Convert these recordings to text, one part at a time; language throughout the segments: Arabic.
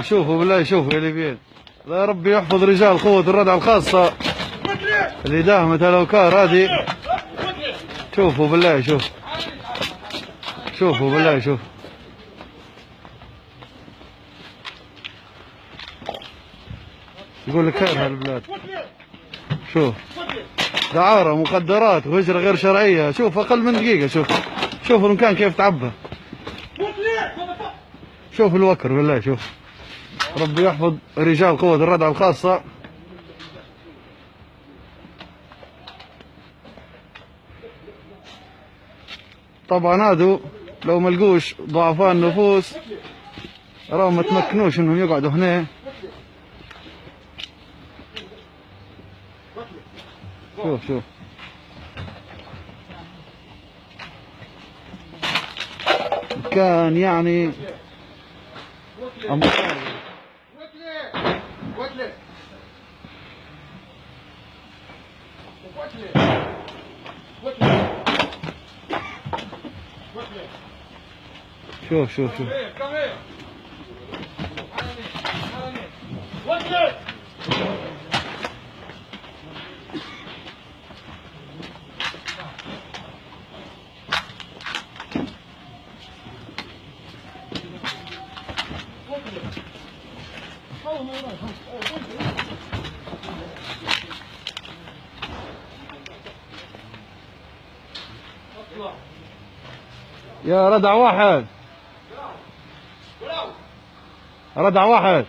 شوفوا بالله، شوفوا يا ليبيين، الله يا ربي يحفظ رجال قوة الردع الخاصة اللي داهمت الأوكار هذه. شوفوا بالله، شوفوا بالله، شوف يقول لك خير هالبلاد. شوف دعارة، مخدرات وهجرة غير شرعية. شوف أقل من دقيقة. شوف المكان كيف تعبى. شوف الوكر بالله. شوف ربي يحفظ رجال قوة الردع الخاصة. طبعا هادو لو ملقوش ضعفاء النفوس راهم ما تمكنوش انهم يقعدوا هنا. شوف كان يعني شوف يا ردع واحد، ردع واحد.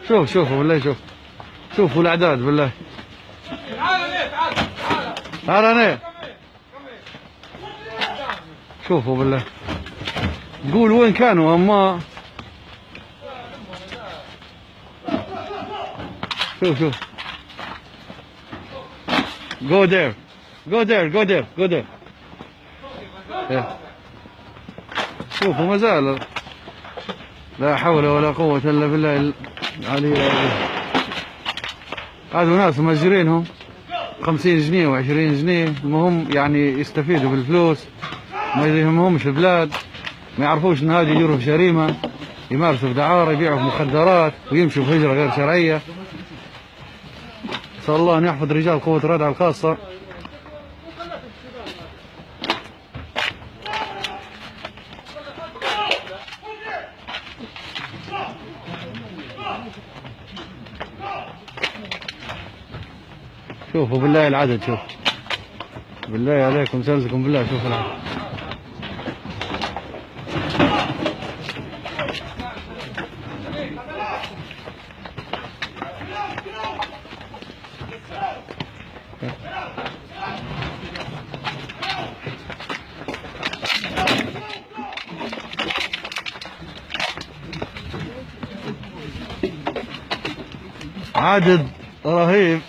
شوفوا بالله، شوفوا الأعداد بالله. تعال هنا. شوفوا بالله، قول وين كانوا أما. شوف go there. شوفوا ما زال. لا حول ولا قوة إلا بالله العلي العظيم. هذو ناس مأجرينهم 50 جنيه و20 جنيه، المهم يعني يستفيدوا بالفلوس، ما يهمهمش البلاد، ما يعرفوش ان هذه يديروا في جريمة، يمارسوا في دعارة، يبيعوا في مخدرات ويمشوا في هجرة غير شرعية. نسأل الله ان يحفظ رجال قوة الردع الخاصة. شوفوا بالله العدد، شوف بالله عليكم سلسكم بالله. شوفوا العدد. عدد رهيب.